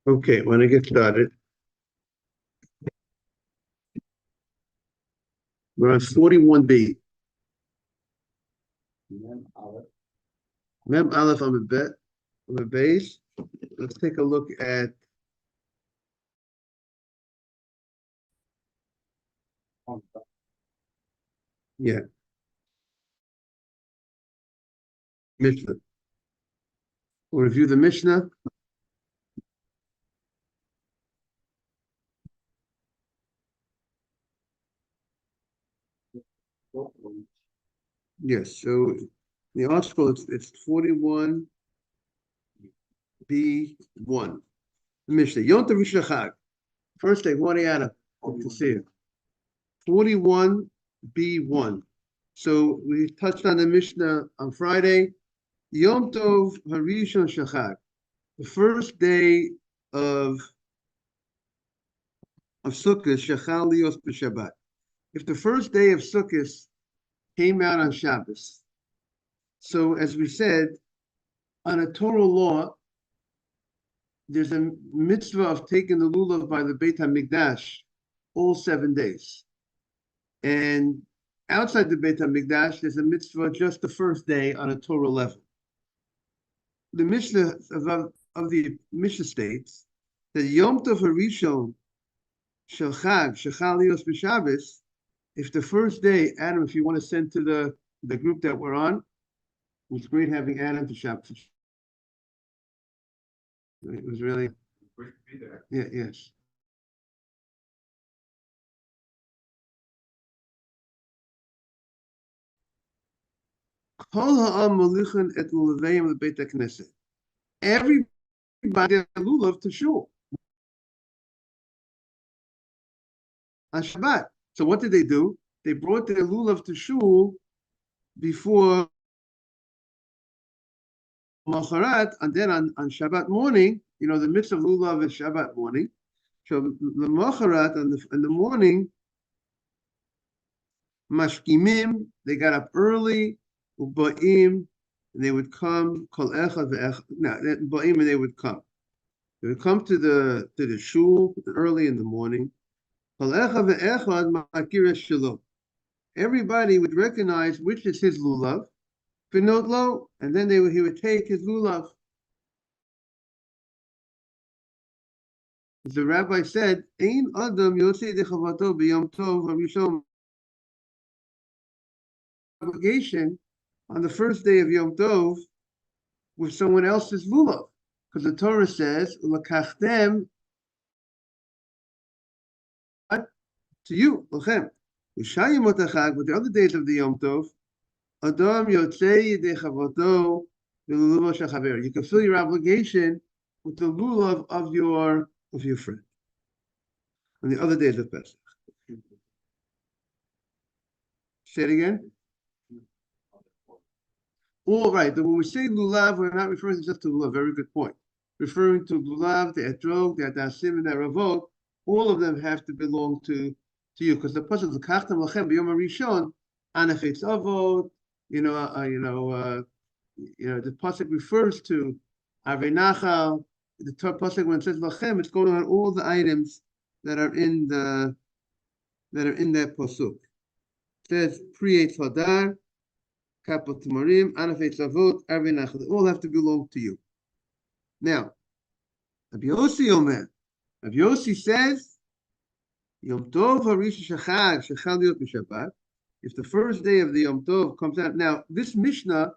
Okay, when I get started, we're on 41B. Mem Aleph on the base. Let's take a look at Mishnah. We'll review the Mishnah. Yes, so the article it's 41B1. The Mishnah. Yom Tov Rishon Chag. First day, what Adam? Good to see you. 41B1. So we touched on the Mishnah on Friday. Yom Tov Harishon Shachag. The first day of Sukkot, Shechal Lios b'Shabbat. If the first day of Sukkot came out on Shabbos, so as we said, on a Torah law, there's a mitzvah of taking the lulav by the Beit HaMikdash all 7 days. And outside the Beit HaMikdash, there's a mitzvah just the first day on a Torah level. The Mishnah of the Mishnah states that Yom Tov Harishon Shel Chag Shechal Lios b'Shabbos. If the first day, Adam, if you want to send to the group that we're on, it was great having Adam to Shabbos. It was really great to be there. Yeah, yes. Everybody lulav to shul on Shabbat. So what did they do? They brought their lulav to shul before Macharat, and then on Shabbat morning, you know, the mitzvah of lulav is Shabbat morning. So the Macharat in the morning, mashkimim, they got up early, ubaim, and they would come, kol echad ve'echad, no, ubaim, and they would come. They would come to the shul early in the morning. Kol echad ve'echad ma'akir shalom. Everybody would recognize which is his lulav, v'not lo, and then he would take his lulav. The rabbi said, "Ein adam yosei dechavato b'yom tov harishon." Obligation on the first day of Yom Tov with someone else's lulav, because the Torah says, "L'kachtem to you, l'chem." U'shayim otachag, with the other days of the Yom Tov, Adam yotzei dechavato v'lulav shachaver. You can fill your obligation with the lulav of your friend on the other days of Pesach. Say it again. All right, but when we say lulav, we're not referring just to lulav. Very good point. Referring to lulav, the etrog, the adasim, and the ravot, all of them have to belong to you, because the pasuk is kachtam lachem b'yom harishon anafetz avot. The pasuk refers to avei nachal. The pasuk when it says lachem, it's going on all the items that are in that pasuk. It says pri eitz hadar, kapot tamarim, anafetz avot, avei nachal. They all have to belong to you. Now, Rabbi Yossi says, Yom Tov Harishon Shachag Shechal Lios b'Shabbat. If the first day of the Yom Tov comes out, now this Mishnah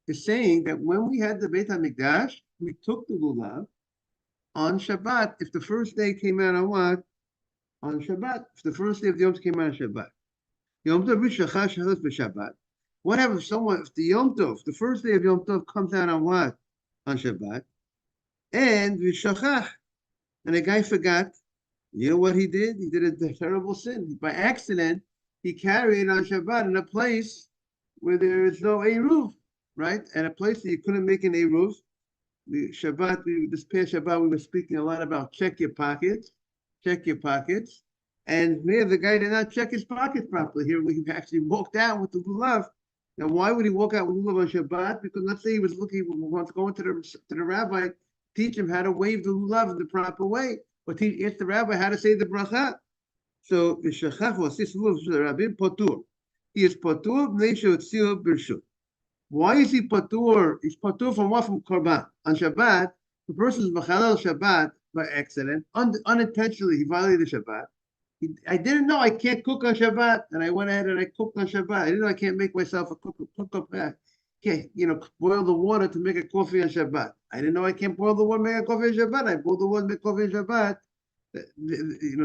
is saying that when we had the Beit HaMikdash, we took the lulav on Shabbat. If the first day came out on what? On Shabbat. If the first day of the Yom Tov came out on Shabbat. Yom Tov Harishon Shachag Shechal Lios b'Shabbat. What happens if the Yom Tov, the first day of Yom Tov comes out on what? On Shabbat. And v'shachach, and the guy forgot. You know what he did? He did a terrible sin. By accident, he carried on Shabbat in a place where there is no eruv, right? And a place that you couldn't make an eruv. This past Shabbat, we were speaking a lot about check your pockets. And here the guy did not check his pockets properly. Here he actually walked out with the lulav. Now, why would he walk out with lulav on Shabbat? Because let's say he wants to go into the rabbi teach him how to wave the lulav in the proper way, or ask the rabbi how to say the bracha. So the shachach was this rabbi patur. He is patur b'nei she'otziu b'rshut. Why is he patur? He's patur from what? From korban. On Shabbat, the person is machalel Shabbat by accident, unintentionally, he violated Shabbat. I didn't know I can't cook on Shabbat, and I went ahead and I cooked on Shabbat. I didn't know I can't make myself a cook up. Can't, boil the water to make a coffee on Shabbat. I didn't know I can't boil the water to make a coffee on Shabbat. I boiled the water to make coffee on Shabbat.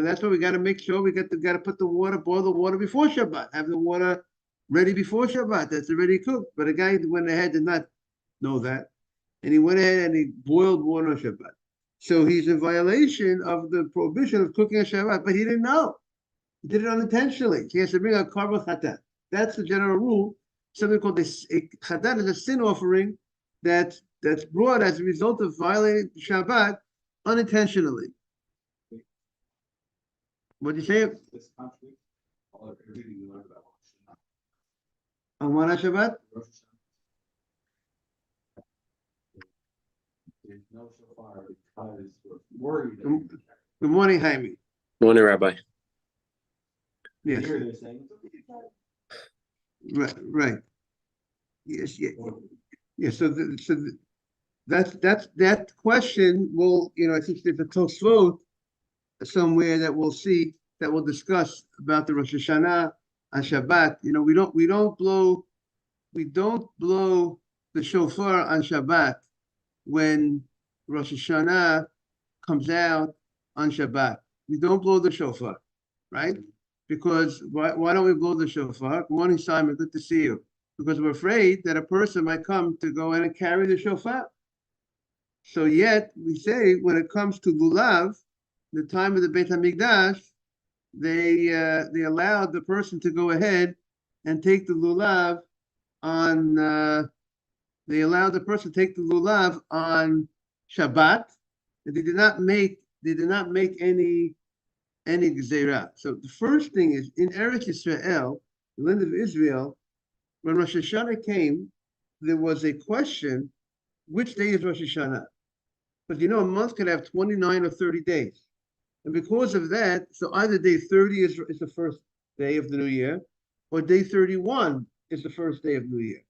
That's why we got to make sure we got to put the water, boil the water before Shabbat. Have the water ready before Shabbat. That's already cooked. But a guy went ahead did not know that, and he went ahead and he boiled water on Shabbat. So he's in violation of the prohibition of cooking on Shabbat, but he didn't know. He did it unintentionally. He has to bring a korban chatat. That's the general rule. Something called a chatat is a sin offering that's brought as a result of violating Shabbat unintentionally. What did you say? On what Shabbat? Good morning, Jaime. Good morning, Rabbi. Yes. Right. Yes. Yeah. So that question will, I think there's a Tosfot somewhere that we'll see that we'll discuss about the Rosh Hashanah on Shabbat. We don't blow the shofar on Shabbat when Rosh Hashanah comes out on Shabbat. We don't blow the shofar, right? Because why don't we blow the shofar? Good morning, Simon. Good to see you. Because we're afraid that a person might come to go in and carry the shofar. So yet we say when it comes to lulav, the time of the Beit HaMikdash, they allowed the person to go ahead and take the lulav on. They allowed the person to take the lulav on Shabbat. And they did not make any gzeirah. So the first thing is in Eretz Yisrael, the land of Israel, when Rosh Hashanah came, there was a question: which day is Rosh Hashanah? Because a month could have 29 or 30 days. And because of that, so either day 30 is the first day of the new year, or day 31 is the first day of New Year.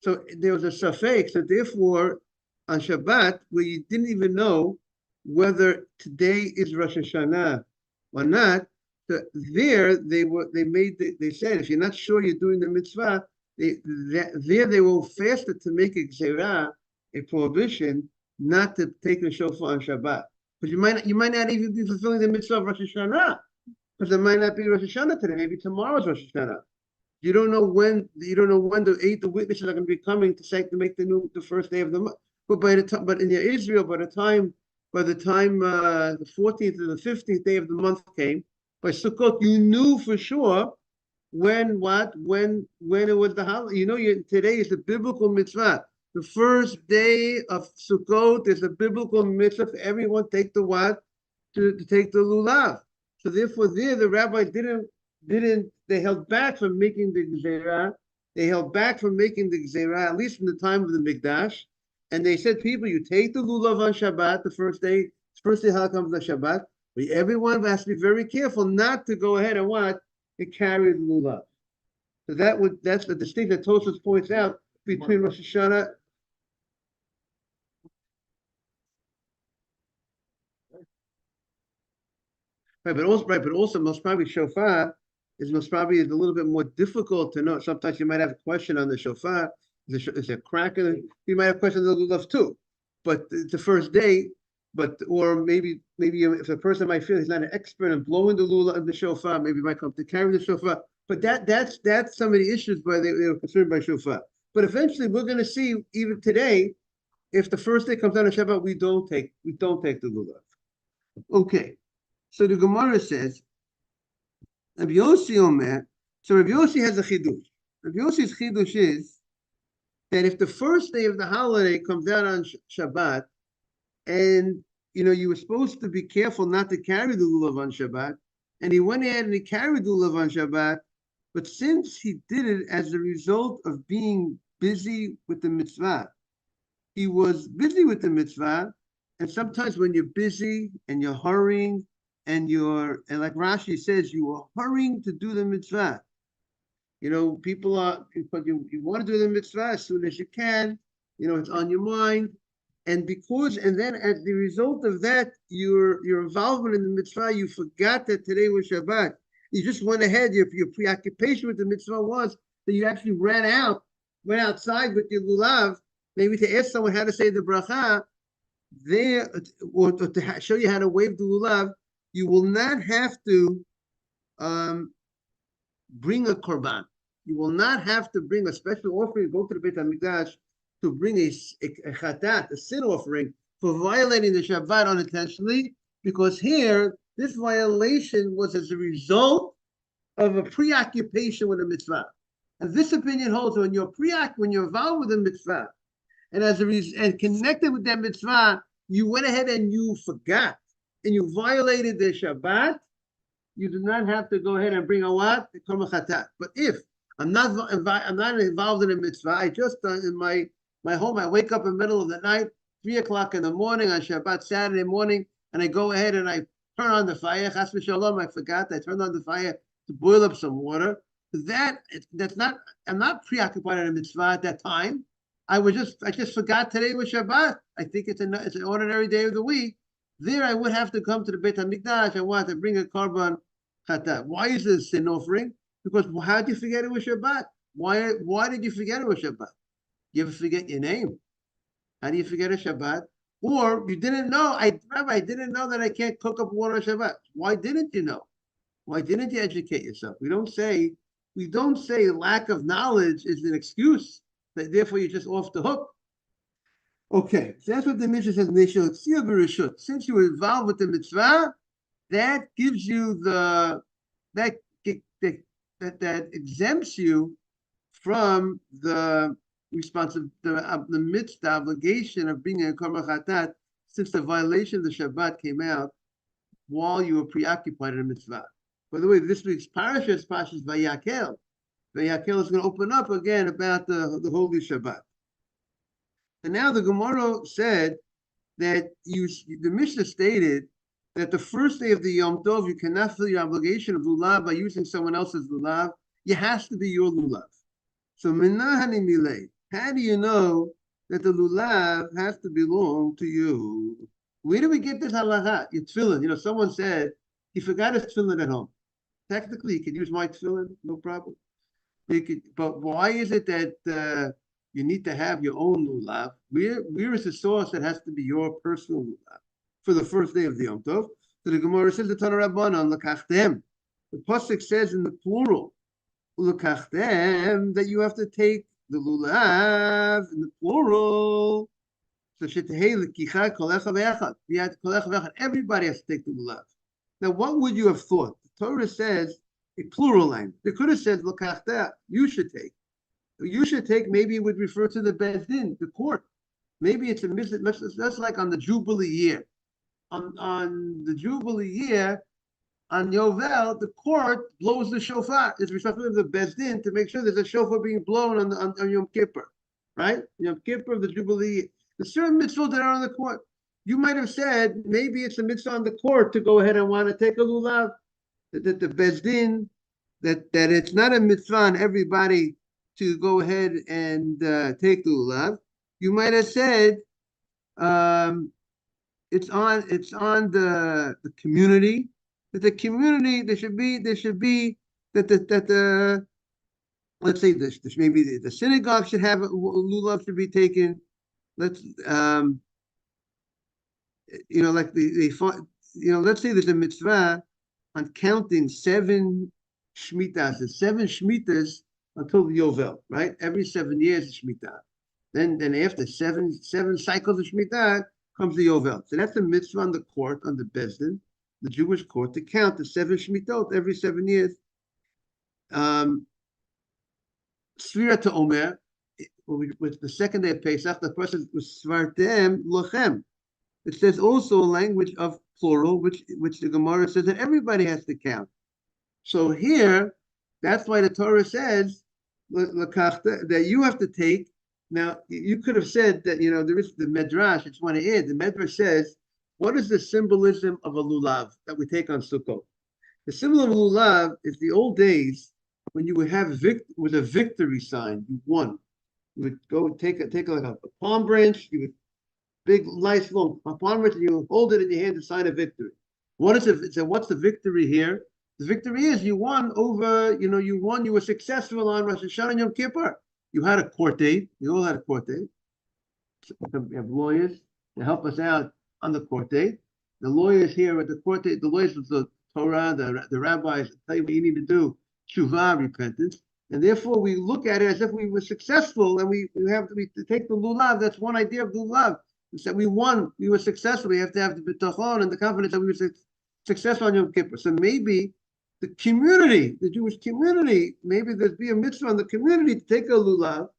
So there was a safek. So therefore, on Shabbat, where you didn't even know whether today is Rosh Hashanah or not, there they said if you're not sure you're doing the mitzvah, they will fast it to make a gzeirah, a prohibition, not to take the shofar on Shabbat. Because you might not even be fulfilling the mitzvah of Rosh Hashanah, because it might not be Rosh Hashanah today. Maybe tomorrow's Rosh Hashanah. You don't know when the witnesses are going to be coming to make the first day of the month. But in Israel, by the time the 14th or the 15th day of the month came, by Sukkot, you knew for sure when it was the holiday. Today is the biblical mitzvah. The first day of Sukkot is a biblical mitzvah for everyone take the to take the lulav. So therefore, the rabbi they held back from making the gzeirah. They held back from making the gzeirah, at least in the time of the Mikdash. And they said, people, you take the lulav on Shabbat, the first day how comes the Shabbat. But everyone has to be very careful not to go ahead and carry the lulav. So that's the distinction that Tosfos points out between Rosh Hashanah. But also most probably shofar is a little bit more difficult to know. Sometimes you might have a question on the shofar. Is there a crack in it? You might have a question on the lulav too. But it's the first day. Or maybe if a person might feel he's not an expert in blowing the lulav and the shofar, maybe he might come to carry the shofar. But that's some of the issues why they were concerned by shofar. But eventually we're going to see even today, if the first day comes out of Shabbat, we don't take the lulav. Okay. So the Gemara says, Rabbi Yossi Omer, so Rabbi Yossi has a chidush. Rabbi Yossi's chidush is that if the first day of the holiday comes out on Shabbat, and you were supposed to be careful not to carry the lulav on Shabbat, and he went ahead and he carried the lulav on Shabbat, but since he did it as a result of being busy with the mitzvah, he was busy with the mitzvah, And sometimes when you're busy and you're hurrying and like Rashi says, you are hurrying to do the mitzvah. People are, but you want to do the mitzvah as soon as you can. It's on your mind. And then as the result of that, your involvement in the mitzvah, you forgot that today was Shabbat. You just went ahead. Your preoccupation with the mitzvah was that you actually went outside with your lulav, maybe to ask someone how to say the bracha there, or to show you how to wave the lulav. You will not have to bring a korban. You will not have to bring a special offering, go to the Beit HaMikdash to bring a chatat, a sin offering, for violating the Shabbat unintentionally, because here, this violation was as a result of a preoccupation with a mitzvah. And this opinion holds when you're involved with a mitzvah, and and connected with that mitzvah, you went ahead and you forgot, and you violated the Shabbat, you do not have to go ahead and bring a what? A korban chatat. But if I'm not involved in a mitzvah, I just in my home, I wake up in the middle of the night, 3 o'clock in the morning on Shabbat, Saturday morning, and I go ahead and I turn on the fire. Chas v'shalom, I forgot. I turned on the fire to boil up some water. That's not. I'm not preoccupied in a mitzvah at that time. I just forgot today was Shabbat. I think it's an ordinary day of the week. There, I would have to come to the Beit HaMikdash. I want to bring a korban chatat. Why is this sin offering? Because how did you forget it was Shabbat? Why did you forget it was Shabbat? You ever forget your name? How do you forget a Shabbat? Or you didn't know, Rabbi, I didn't know that I can't cook up water on Shabbat. Why didn't you know? Why didn't you educate yourself? We don't say lack of knowledge is an excuse, that therefore you're just off the hook. Okay, so that's what the Mishnah says. Since you were involved with the mitzvah, that gives you that exempts you from the the obligation of being a korban chatat, since the violation of the Shabbat came out while you were preoccupied in a mitzvah. By the way, this week's parasha is Parshas Vayakel. Vayakel is going to open up again about the Holy Shabbat. And now the Gemara said that the Mishnah stated that the first day of the Yom Tov, you cannot fill your obligation of lulav by using someone else's lulav. It has to be your lulav. So minahani milei. How do you know that the lulav has to belong to you? Where do we get this halacha? Your tefillin. Someone said he forgot his tefillin at home. Technically, you could use my tefillin, no problem. But why is it that you need to have your own lulav? Where is the source that has to be your personal lulav for the first day of the Yom Tov? So the Gemara says the Tanah Rabbanan lekachtem. The pasuk says in the plural, lekachtem, that you have to take the lulav in the plural. So shetehei lekicha kolecha ve'echad. Everybody has to take the lulav. Now, what would you have thought? The Torah says a plural language. They could have said lekachtem. You should take. You should take. Maybe it would refer to the Beis Din, the court. Maybe it's that's like on the Jubilee year. On the Jubilee year, on Yovel, the court blows the shofar. It's responsibility of the Beis Din to make sure there's a shofar being blown on Yom Kippur, right? Yom Kippur of the Jubilee. There's certain mitzvot that are on the court. You might have said maybe it's a mitzvah on the court to go ahead and want to take a lulav. That the Beis Din, that it's not a mitzvah on everybody to go ahead and take the lulav. You might have said it's on the community. That the community there should be that the let's say this maybe the synagogue should have lulav should be taken. Let's like let's say there's a mitzvah on counting 7 shmitas until the Yovel, right? Every 7 years is Shemitah. Then after seven cycles of Shemitah comes the Yovel. So that's a mitzvah on the court, on the Beis Din, the Jewish court, to count the 7 Shemitot every 7 years. Svira to Omer, with the second day of Pesach, the person was Svartem Lochem. It says also a language of plural, which the Gemara says that everybody has to count. So here, that's why the Torah says that you have to take Now, you could have said that, there is the Medrash, it's one to add. The Medrash says, what is the symbolism of a lulav that we take on Sukkot? The symbol of a lulav is the old days when you would have with a victory sign, you won. You would go take like a palm branch, you would big, nice long palm branch, and you hold it in your hand to sign a victory. What is it? So what's the victory here? The victory is you won over, you won, you were successful on Rosh Hashanah and Yom Kippur. You had a court date. You all had a court date. We have lawyers to help us out on the court date. The lawyers here at the court date, the lawyers of the Torah, the rabbis tell you what you need to do, tshuva, repentance. And therefore we look at it as if we were successful, and we have to take the lulav. That's one idea of lulav. It's that we won, we were successful. We have to have the bitachon and the confidence that we were successful on Yom Kippur. So maybe the community, the Jewish community, maybe there'd be a mitzvah on the community to take a lulav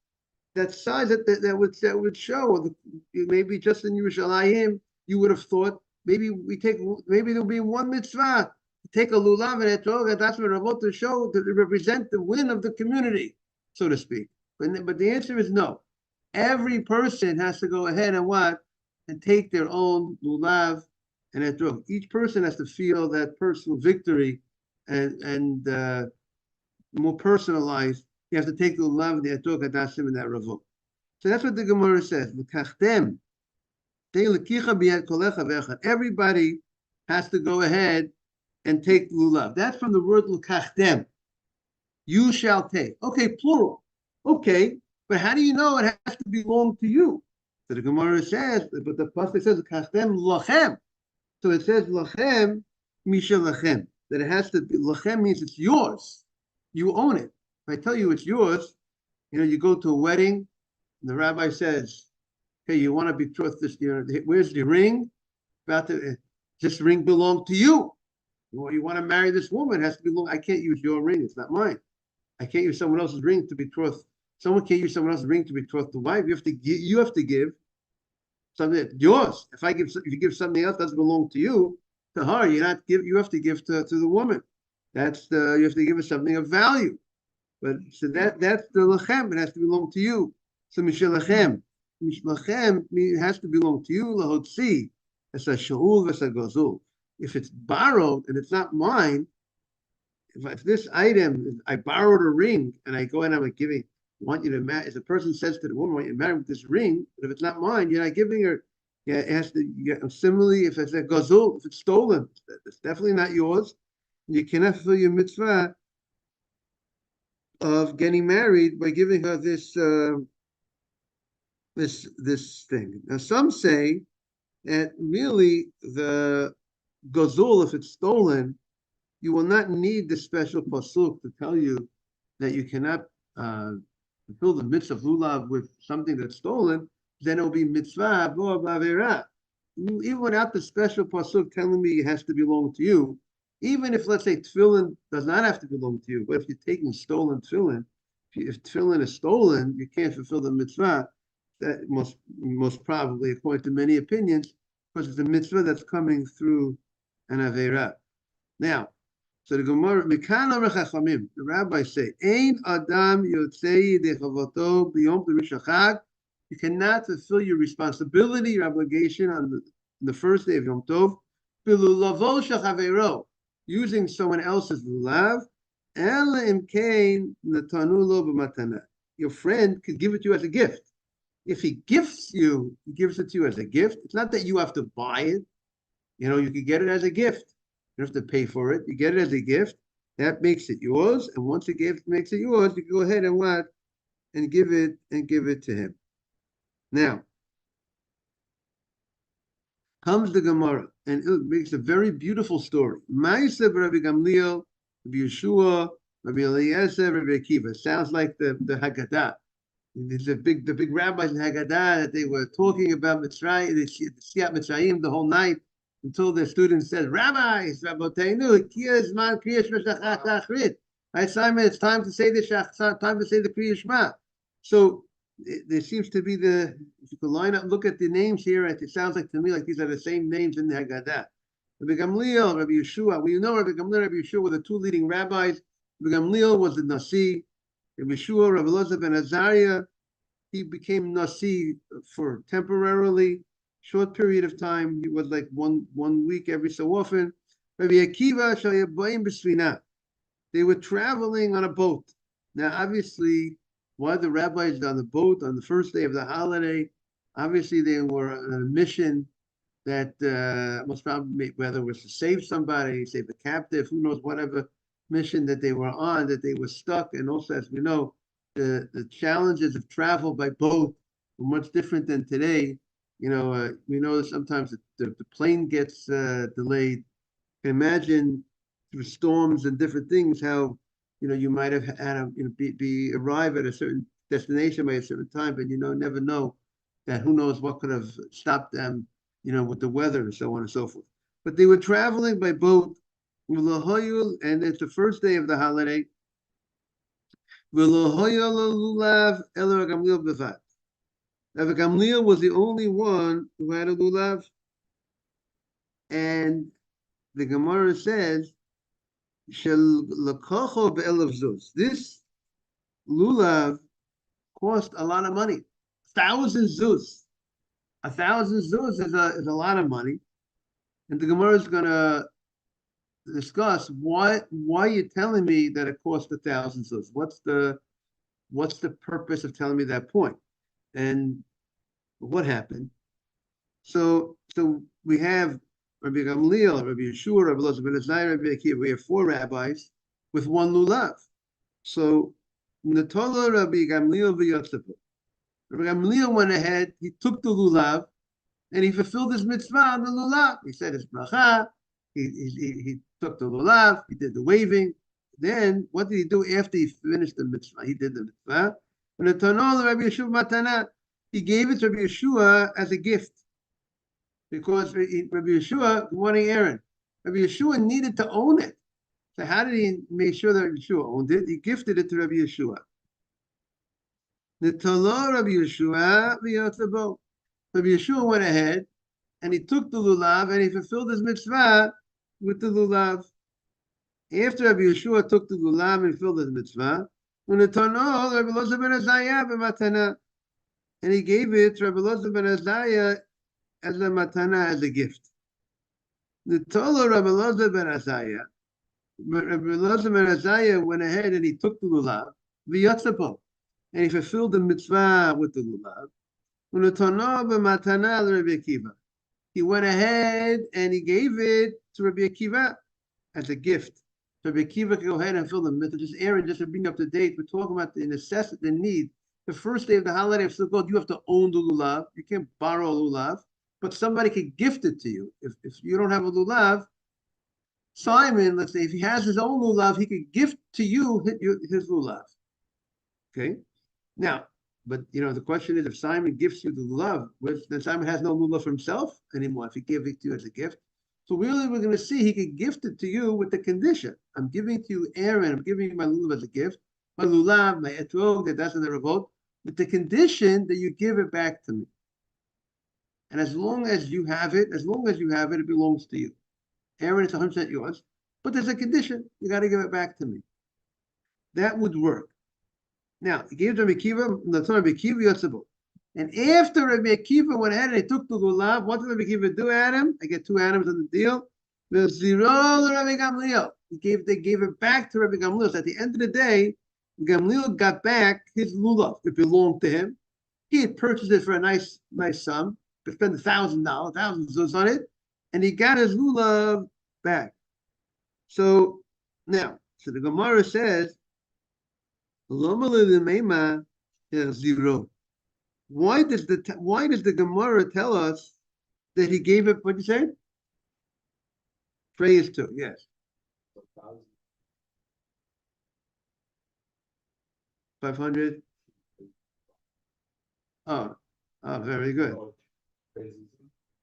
that size that would show. Maybe just in Yerushalayim, you would have thought maybe there'll be one mitzvah to take a lulav and etrog, that's what Ravot to show to represent the win of the community, so to speak. But the answer is no. Every person has to go ahead and take their own lulav and etrog. Each person has to feel that personal victory and more personalized. You have to take the lulav and the etrog adasim and that ravot. So that's what the Gemara says. Everybody has to go ahead and take the lulav. That's from the word l'kachtem. You shall take. Okay, plural. Okay, but how do you know it has to belong to you? So the Gemara says, but the pasuk says l'kachtem lachem. So it says lachem misha lachem. That it has to be lachem means it's yours. You own it. If I tell you it's yours, you go to a wedding, and the rabbi says, "Hey, you want to betroth this? Where's the ring? This ring belongs to you. You want to marry this woman? It has to belong. I can't use your ring. It's not mine. I can't use someone else's ring to betroth. Someone can't use someone else's ring to betroth the wife. You have to give something that's yours. If you give something else that doesn't belong to you, to her, you have to give to the woman. You have to give her something of value. But so that's the lachem. It has to belong to you. So mishalachem. Mishalachem has to belong to you. Lahotzi. It's a shaul v'es a gazul. If it's borrowed and it's not mine, if this item, I borrowed a ring and I go and I'm giving, want you to marry. As a person says to the woman, want you to marry with this ring, but if it's not mine, you're not giving her. Yeah, it has to. Similarly, if it's a gazul, if it's stolen, it's definitely not yours. You cannot fulfill your mitzvah of getting married by giving her this thing. Now, some say that really the gazul, if it's stolen, you will not need the special pasuk to tell you that you cannot fulfill the mitzvah of lulav with something that's stolen. Then it will be mitzvah b'avera. Even without the special pasuk telling me it has to belong to you, even if, let's say, tefillin does not have to belong to you, but if you're taking stolen tefillin, if tefillin is stolen, you can't fulfill the mitzvah. That most probably, according to many opinions, because it's a mitzvah that's coming through an avera. Now, so the Gemara, the rabbis say, Ein Adam yotzei dechavoto b'yom Pirush HaChag. You cannot fulfill your responsibility, your obligation on the first day of Yom Tov, b'lulavo shachavero, using someone else's lulav, ela imkein natanulo b'matana. Your friend could give it to you as a gift. If he gives it to you as a gift. It's not that you have to buy it. You could get it as a gift. You don't have to pay for it. You get it as a gift. That makes it yours. And once the gift makes it yours, you can go ahead and give it to him. Now, comes the Gemara, and it makes a very beautiful story. Ma'aseh Rabbi Gamliel, Rabbi Yeshua, Rabbi Eliezer, Rabbi Akiva. Sounds like the Haggadah. There's the big rabbis in Haggadah that they were talking about Mitzrayim, the Siyat Mitzrayim the whole night until their students said, Rabbis, Rabboteinu, Kiyazman Kriyash Meshachat Achrit. Right, Simon, it's time to say the Kriyash Shema. So there seems to be if you could line up, look at the names here, it sounds like to me like these are the same names in the Haggadah. Rabbi Gamliel, Rabbi Yeshua. We know Rabbi Gamliel, Rabbi Yeshua were the two leading rabbis. Rabbi Gamliel was the Nasi. Rabbi Yeshua, Rabbi Elazar ben Azariah, he became Nasi for temporarily, short period of time. He was like one week every so often. Rabbi Akiva Shayabayim B'Svina. They were traveling on a boat. Now, obviously, why the rabbis on the boat on the first day of the holiday? Obviously, they were on a mission that most probably, whether it was to save somebody, save a captive, who knows, whatever mission that they were on, that they were stuck. And also, as we know, the challenges of travel by boat were much different than today. We know that sometimes the plane gets delayed. Imagine through storms and different things how you might have had be arrive at a certain destination by a certain time, but never know that who knows what could have stopped them with the weather and so on and so forth. But they were traveling by boat, and it's the first day of the holiday. Rabbi Gamliel was the only one who had a lulav, and the Gemara says, this lulav cost a lot of money. 1,000 zuz. 1,000 zuz is a lot of money. And the Gemara is going to discuss why you're telling me that it cost 1,000 zuz. What's the purpose of telling me that point? And what happened? So we have Rabbi Gamliel, Rabbi Yeshua, Rabbi Elazar ben Azariah, Rabbi Akiva. We have 4 rabbis with 1 lulav. So Natola Rabbi Gamliel v'Yotzepu. Rabbi Gamliel went ahead, he took the lulav, and he fulfilled his mitzvah on the lulav. He said his bracha, he took the lulav, he did the waving. Then, what did he do after he finished the mitzvah? He did the mitzvah. And the Tanol Rabbi Yeshua Matana, he gave it to Rabbi Yeshua as a gift. Because Rabbi Yeshua, good morning, Aaron. Rabbi Yeshua needed to own it. So how did he make sure that Rabbi Yeshua owned it? He gifted it to Rabbi Yeshua. Netalo Rabbi Yeshua v'yotzabo. Rabbi Yeshua went ahead and he took the lulav and he fulfilled his mitzvah with the lulav. After Rabbi Yeshua took the lulav and fulfilled his mitzvah, Netano Rabbi Elazar ben Azariah b'matana, and he gave it to Rabbi Elazar ben Azariah as a matana, as a gift. Netalo Rabbi Elazar ben Azariah. Rabbi Elazar ben Azariah went ahead and he took the lulav v'yotzabo, and he fulfilled the mitzvah with the lulav. He went ahead and he gave it to Rabbi Akiva as a gift. So Rabbi Akiva could go ahead and fill the mitzvah. Just Aaron, just to bring up to date, we're talking about the necessity, the need. The first day of the holiday of Sukkot, you have to own the lulav. You can't borrow a lulav, but somebody could gift it to you. If you don't have a lulav, Simon, let's say, if he has his own lulav, he could gift to you his lulav. Okay? Now, but the question is, if Simon gifts you the lulav, then Simon has no lulav for himself anymore if he gave it to you as a gift. So really, we're going to see he could gift it to you with the condition: I'm giving to you Aaron, I'm giving you my lulav as a gift, my lulav, my etrog, that doesn't revolt, with the condition that you give it back to me. And as long as you have it, it belongs to you. Aaron, it's 100% yours, but there's a condition: you got to give it back to me. That would work. Now, he gave to Rabbi Akiva, Rabbi Akiva Yotzebo. And after Rabbi Akiva went ahead and he took the lulav, what did Rabbi Akiva do, Adam? I get 2 Adams on the deal. The zero Rabbi Gamliel. They gave it back to Rabbi Gamliel. So at the end of the day, Gamliel got back his lulav. It belonged to him. He had purchased it for a nice sum. He spent $1,000, 1,000 zuz on it, and he got his lulav back. So now, the Gemara says, zero. Why does the Gemara tell us that he gave it? What did you say? Praise to, yes. 500. Oh, very good.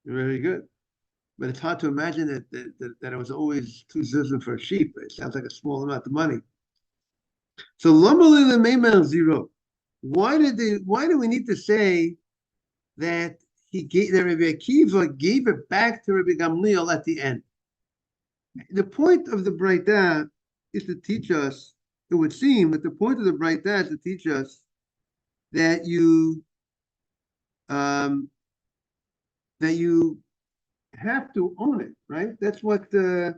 Very good. But it's hard to imagine that it was always 2 zuzim for a sheep. It sounds like a small amount of money. So zero. Why do we need to say that Rabbi Akiva gave it back to Rabbi Gamliel at the end? The point of the Braita is to teach us, it would seem that the point of the Braita is to teach us that you that you have to own it, right? That's what the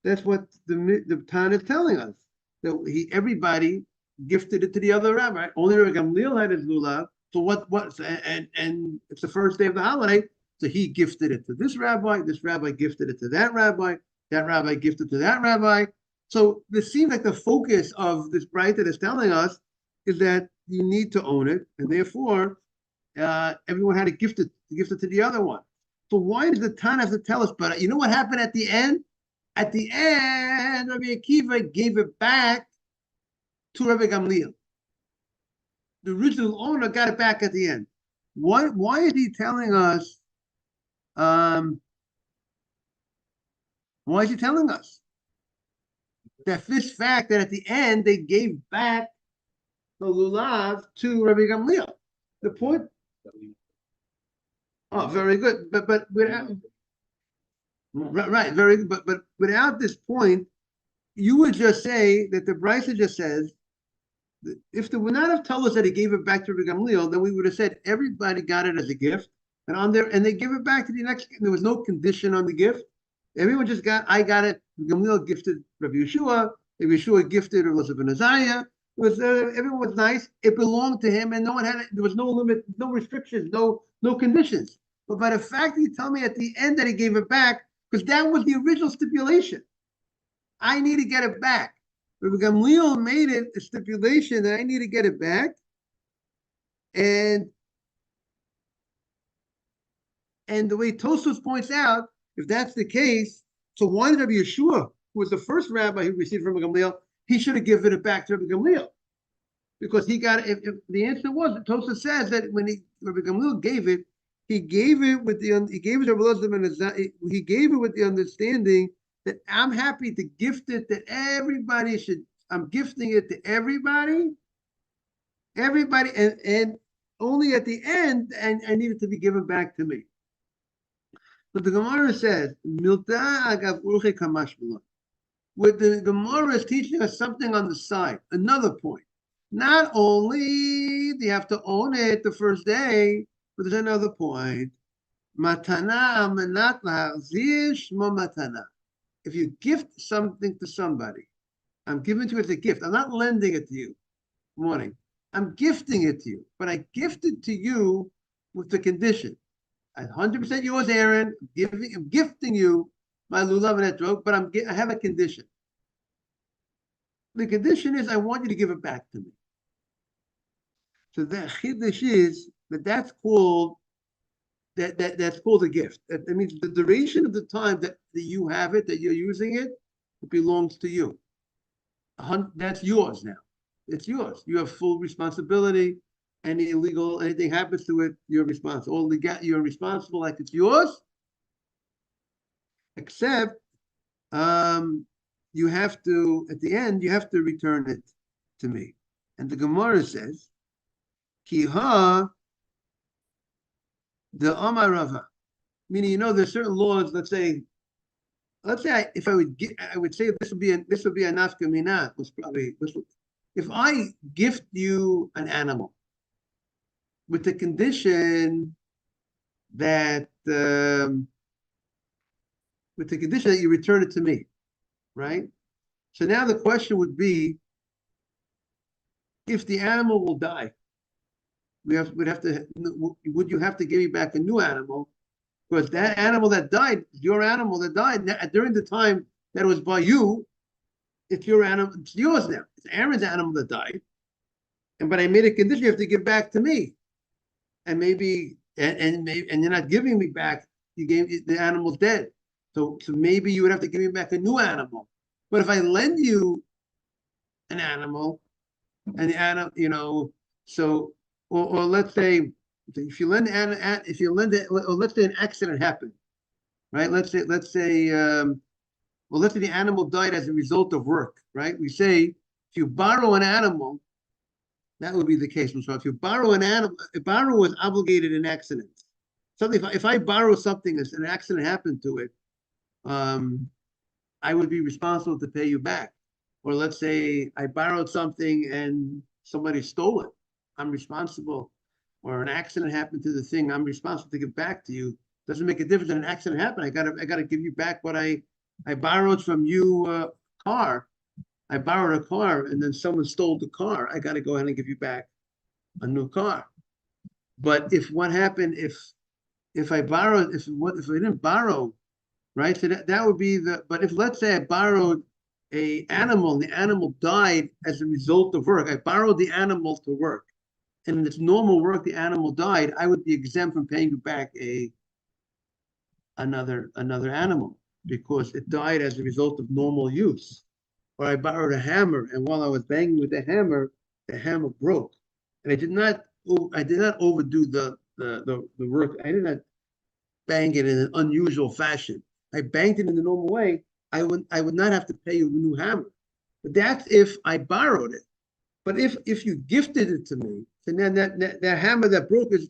Tan is telling us. That everybody gifted it to the other rabbi. Only Rabbi Gamliel had his lulav. So what and it's the first day of the holiday. So he gifted it to this rabbi gifted it to that rabbi gifted to that rabbi. So this seems like the focus of this bright that is telling us is that you need to own it, and therefore everyone had to gift it to the other one. So why does the Tan have to tell us? But you know what happened at the end? At the end, Rabbi Akiva gave it back to Rabbi Gamliel. The original owner got it back at the end. Why is he telling us? Why is he telling us that this fact that at the end they gave back the lulav to Rabbi Gamliel? The point. Oh, very good. But without right, very good. But without this point, you would just say that the Brisa just says that if they would not have told us that he gave it back to Rabbi Gamliel, then we would have said everybody got it as a gift, and they give it back to the next. There was no condition on the gift. Everyone just I got it. Gamliel gifted Rabbi Yeshua. Rabbi Yeshua gifted Elizabeth ben Azariah. Everyone was nice. It belonged to him, and no one had. There was no limit, no restrictions, no conditions. But by the fact that you tell me at the end that he gave it back, because that was the original stipulation, I need to get it back. Rabbi Gamliel made it a stipulation that I need to get it back, and the way Tosfos points out, if that's the case, so why did Rabbi Yeshua, who was the first rabbi who received from Rabbi Gamliel, he should have given it back to Rabbi Gamliel? Because he got it. If the answer was, Tosfos says that when Rabbi Gamliel gave it, he gave it with the understanding that I'm happy to gift it that everybody should. I'm gifting it to everybody, and only at the end, and I need it to be given back to me. But the Gemara says, what the Gemara is teaching us something on the side, another point. Not only do you have to own it the first day, but there's another point. Matana amenat lahachzir shmo matana. If you gift something to somebody, I'm giving it to you as a gift. I'm not lending it to you. Morning. I'm gifting it to you, but I gift it to you with the condition. 100% yours, Aaron. I'm gifting you my lulav and etrog, but I have a condition. The condition is I want you to give it back to me. So the chiddush is that's called that's called a gift. That means the duration of the time that you have it, that you're using it, it belongs to you. That's yours now. It's yours. You have full responsibility. Anything happens to it, you're responsible. You're responsible like it's yours, except you have to, at the end, you have to return it to me. And the Gemara says, Kiha the Amarava. Meaning, there's certain laws, let's say if I would say this would be a nafka mina. If I gift you an animal with the condition that you return it to me, right? So now the question would be, if the animal will die, would you have to give me back a new animal? Because that animal that died, your animal that died during the time that it was by you, it's your animal, it's yours now. It's Aaron's animal that died. But I made a condition you have to give back to me. And maybe you're not giving me back. You gave the animal's dead. So maybe you would have to give me back a new animal. But if I lend you an animal, and the animal, or let's say if you lend it, or let's say an accident happened, right? Let's say the animal died as a result of work, right? We say if you borrow an animal, that would be the case. So if you borrow an animal, a borrower is obligated in accidents. Something if I borrow something and an accident happened to it, I would be responsible to pay you back. Or let's say I borrowed something and somebody stole it. I'm responsible, or an accident happened to the thing, I'm responsible to give back to you. Doesn't make a difference that an accident happened. I gotta give you back what I borrowed from you. Car. I borrowed a car, and then someone stole the car. I gotta go ahead and give you back a new car. But if what happened if I borrowed if I didn't borrow, right? So that would be the. But if let's say I borrowed a animal and the animal died as a result of work, I borrowed the animal to work, and in its normal work the animal died, I would be exempt from paying you back another animal because it died as a result of normal use. Or I borrowed a hammer, and while I was banging with the hammer broke, and I did not overdo the work. I did not bang it in an unusual fashion. I banged it in the normal way. I would not have to pay you a new hammer. But that's if I borrowed it. But if you gifted it to me, then that hammer that broke is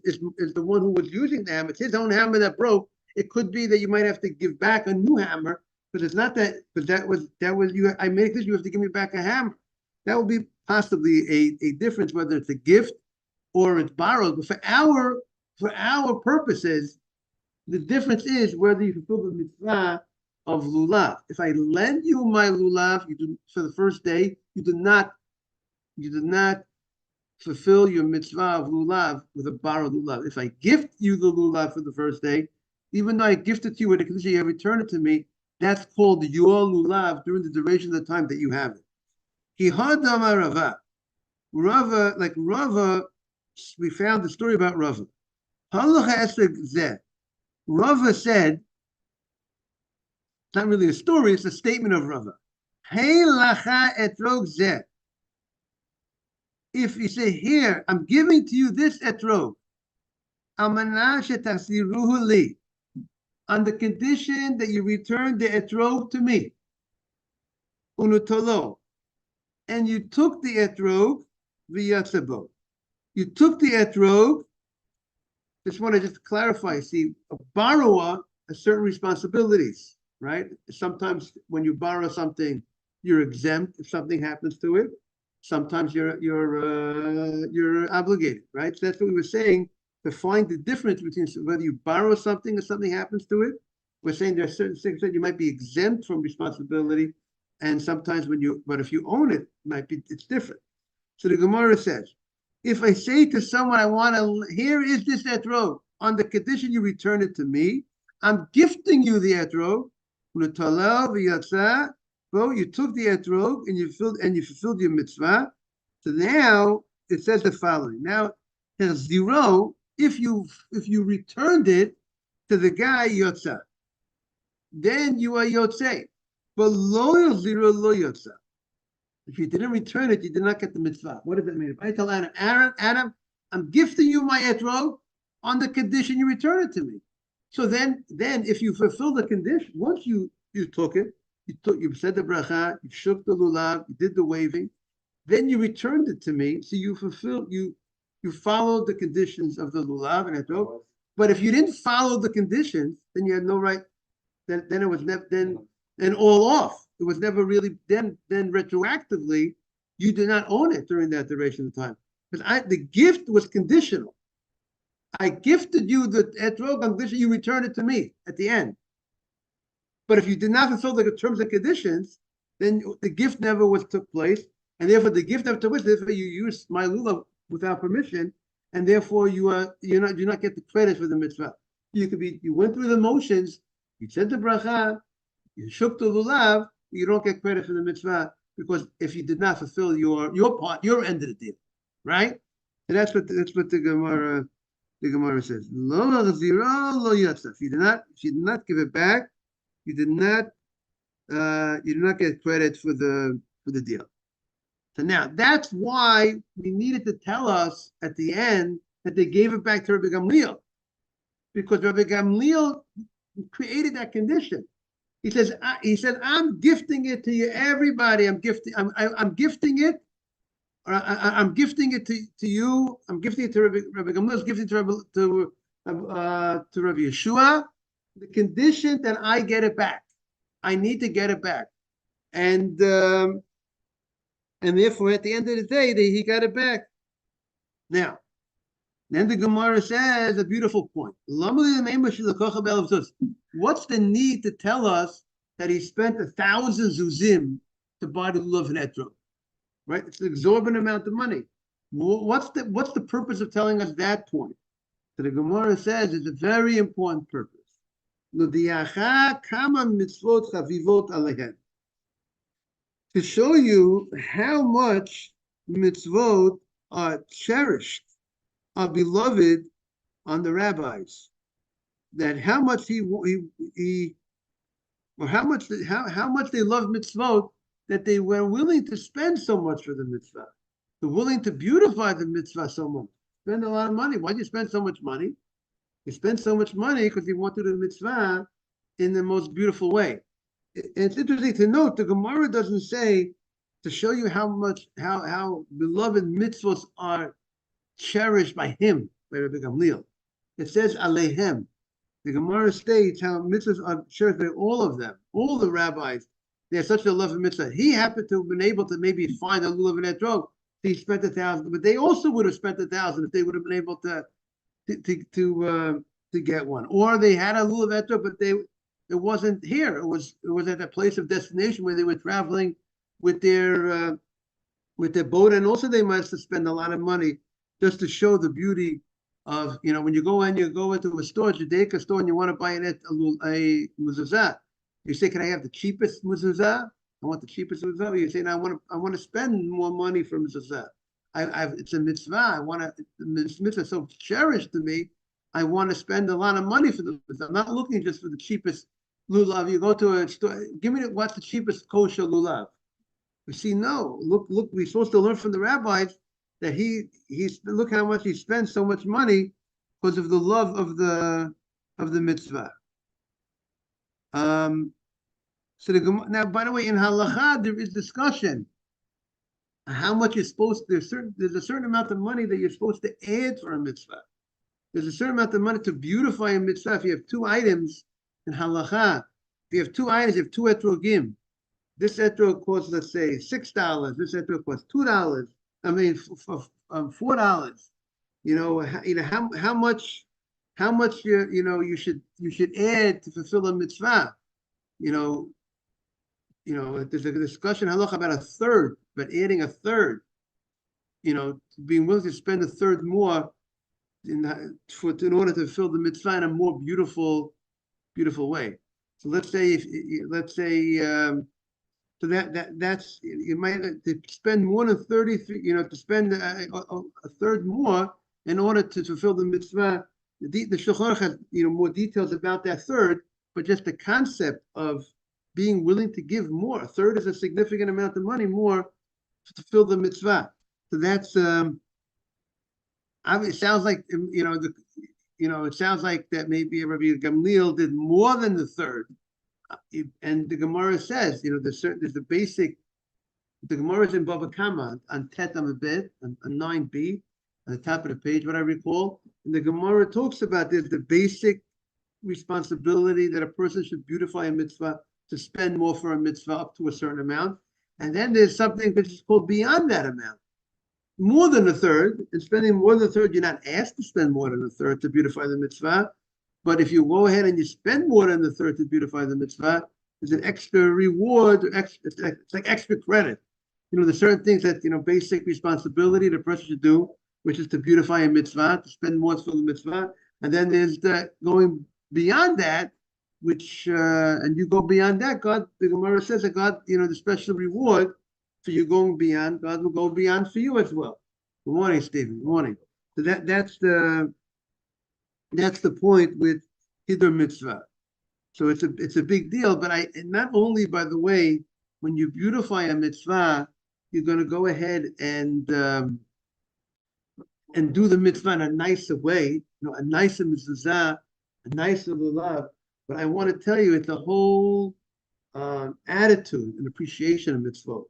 the one who was using the hammer. It's his own hammer that broke. It could be that you might have to give back a new hammer, but it's not that. But that was you. I made this. You have to give me back a hammer. That would be possibly a difference whether it's a gift or it's borrowed. But for our purposes, the difference is whether you fulfill the mitzvah of lulav. If I lend you my lulav, for the first day, you do not fulfill your mitzvah of lulav with a borrowed lulav. If I gift you the lulav for the first day, even though I gifted to you with a condition you have returned it to me, that's called your lulav during the duration of the time that you have it. Kihadama Rava. Rava, we found the story about Rava. Rava said, it's not really a story, it's a statement of Rava. Hey lacha etrog zeh. If you say, here, I'm giving to you this etrog, amana shetasiruhu li, on the condition that you return the etrog to me, unutolo, and you took the etrog v'yatzabo. You took the etrog. Just want to clarify. See, a borrower has certain responsibilities, right? Sometimes when you borrow something, you're exempt if something happens to it. Sometimes you're obligated, right? So that's what we were saying, to find the difference between whether you borrow something or something happens to it. We're saying there are certain things that you might be exempt from responsibility, and sometimes but if you own it, it's different. So the Gemara says, if I say to someone, here is this etrog, on the condition you return it to me, I'm gifting you the etrog. You took the etrog and you fulfilled your mitzvah. So now it says the following. Now there's zero if you returned it to the guy yotza, then you are yotze. But loyal zero lo yotza. If you didn't return it, you did not get the mitzvah. What does that mean? If I tell Adam, I'm gifting you my etrog on the condition you return it to me. So then if you fulfill the condition, once you took it, you said the bracha, you shook the lulav, you did the waving, then you returned it to me. So you fulfilled, you followed the conditions of the lulav and etrog. But if you didn't follow the conditions, then you had no right. Then it was never then all off. It was never really then retroactively, you did not own it during that duration of time. Because the gift was conditional. I gifted you the etrog on condition you returned it to me at the end. But if you did not fulfill the terms and conditions, then the gift never took place, and therefore the gift never took place. Therefore, you used my lulav without permission, and therefore you do not get the credit for the mitzvah. You went through the motions, you said the bracha, you shook the lulav, you don't get credit for the mitzvah because if you did not fulfill your part, your end of the deal, right? And that's what the Gemara says. Lo zero lo yatsa. If you did not give it back, you did not get credit for the deal. So now that's why we needed to tell us at the end that they gave it back to Rabbi Gamliel, because Rabbi Gamliel created that condition. He said, I'm gifting it to you, everybody. I'm gifting it. I'm gifting it to you. I'm gifting it to Rabbi Gamliel. Gifting it to Rabbi Yeshua. The condition that I get it back. I need to get it back, and therefore, at the end of the day, he got it back. Now, then the Gemara says a beautiful point. What's the need to tell us that he spent 1,000 zuzim to buy the lulav and etrog? Right? It's an exorbitant amount of money. What's the purpose of telling us that point? So the Gemara says it's a very important purpose. To show you how much mitzvot are cherished, are beloved on the rabbis. That how much how much they love mitzvot, that they were willing to spend so much for the mitzvah. They're willing to beautify the mitzvah so much. Spend a lot of money. Why do you spend so much money? You spend so much money because you want to do the mitzvah in the most beautiful way. It's interesting to note the Gemara doesn't say to show you how beloved mitzvahs are cherished by him, by Rabbi Gamliel. It says aleihem. The Gemara states how mitzvahs are cherished by all of them, all the rabbis. They have such a love of mitzvah. He happened to have been able to maybe find a lulav and etrog. He spent 1,000, but they also would have spent 1,000 if they would have been able to get one. Or they had a lulav etrog, but it wasn't here. It was at a place of destination where they were traveling with their boat, and also they must have spent a lot of money just to show the beauty of, when you go into a store, a Judaica store, and you want to buy a mezuzah. You say, "Can I have the cheapest mezuzah? I want the cheapest mezuzah." Or you say, "No, I want to spend more money for mezuzah. It's a mitzvah. This mitzvah is so cherished to me. I want to spend a lot of money for the mitzvah. I'm not looking just for the cheapest lulav. You go to a store, give me what's the cheapest kosher lulav." We see, no, look, we're supposed to learn from the rabbis that look how much he spends so much money because of the love of the mitzvah. Now, by the way, in halacha there is discussion how much you're supposed to. There's a certain amount of money that you're supposed to add for a mitzvah. There's a certain amount of money to beautify a mitzvah. If you have two items in halacha, you have two etrogim. This etrog costs, let's say, $6. This etrog costs $2. I mean, $4. How much you should add to fulfill a mitzvah. There's a discussion halacha about a third, but adding a third. Being willing to spend a third more in order to fulfill the mitzvah in a more beautiful way. So let's say so that's you might to spend more than 33, to spend a third more in order to fulfill the mitzvah. The Shulchan Aruch has more details about that third, but just the concept of being willing to give more. A third is a significant amount of money more to fulfill the mitzvah. So that's it sounds like it sounds like that maybe Rabbi Gamliel did more than the third. And the Gemara says, there's the basic. The Gemara is in Bava Kama on Tet Amabed, on 9b, on the top of the page, what I recall. And the Gemara talks about there's the basic responsibility that a person should beautify a mitzvah, to spend more for a mitzvah up to a certain amount. And then there's something which is called beyond that amount. More than a third, and spending more than a third, you're not asked to spend more than a third to beautify the mitzvah. But if you go ahead and you spend more than the third to beautify the mitzvah, there's an extra reward. It's like extra credit. There's certain things that, basic responsibility the person should do, which is to beautify a mitzvah, to spend more for the mitzvah. And then there's the going beyond that, which, and you go beyond that, God, the Gemara says that God, the special reward for you going beyond, God will go beyond for you as well. Good morning, Stephen. Good morning. So that's the point with Hidur Mitzvah. So it's a big deal, but not only, by the way, when you beautify a mitzvah, you're going to go ahead and do the mitzvah in a nicer way, a nicer mitzvah, a nicer lulav. But I want to tell you, it's a whole attitude and appreciation of mitzvah.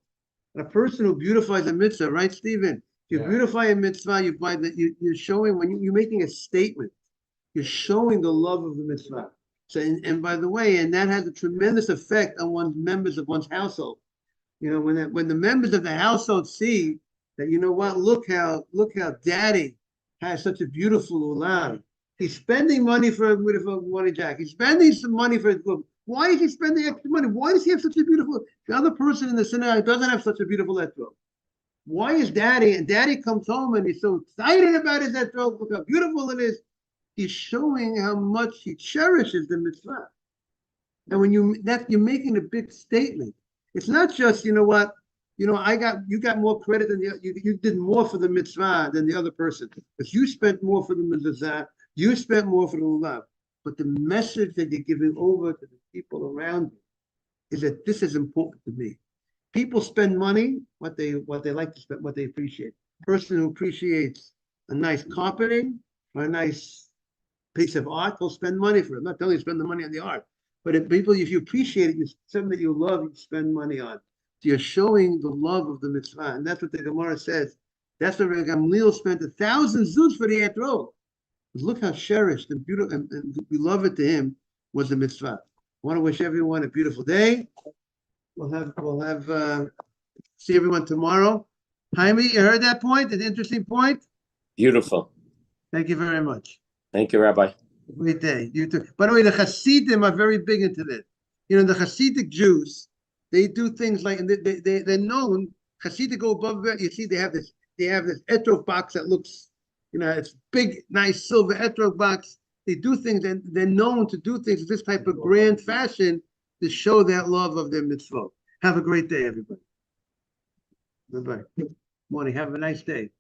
A person who beautifies a mitzvah, right, Stephen? If you beautify a mitzvah, you're showing, when you're making a statement, you're showing the love of the mitzvah. So, and by the way, and that has a tremendous effect on one's members of one's household. When the members of the household see that, you know what, look how daddy has such a beautiful ulam. He's spending money for a beautiful money jack. He's spending some money for his book. Why is he spending extra money? Why does he have such a beautiful? The other person in the synagogue doesn't have such a beautiful etrog. Why is daddy? And daddy comes home and he's so excited about his etrog. Look how beautiful it is. He's showing how much he cherishes the mitzvah. And when you're making a big statement. It's not just, you know what, you got more credit than you did more for the mitzvah than the other person. Because you spent more for the mitzvah, you spent more for the lulav. But the message that you're giving over to the people around you is that this is important to me. People spend money, what they like to spend, what they appreciate. Person who appreciates a nice carpeting or a nice piece of art, will spend money for it. I'm not telling you to spend the money on the art. But if you appreciate it, something that you love, you spend money on. So you're showing the love of the mitzvah. And that's what the Gemara says. That's what Rabbi Gamliel spent 1,000 zuz for the etrog. Look how cherished and beautiful and beloved to him was the mitzvah. I want to wish everyone a beautiful day. We'll have see everyone tomorrow. Jaime, you heard that point? An interesting point? Beautiful. Thank you very much. Thank you, Rabbi. Great day. You too. By the way, the Hasidim are very big into this. You know, the Hasidic Jews, they do things like, and they're known. Hasidic go above that. You see, they have this etrog box that looks, you know, it's big, nice silver etrog box. They do things, and they're known to do things in this type of grand fashion to show that love of their mitzvot. Have a great day, everybody. Bye-bye. Morning. Have a nice day.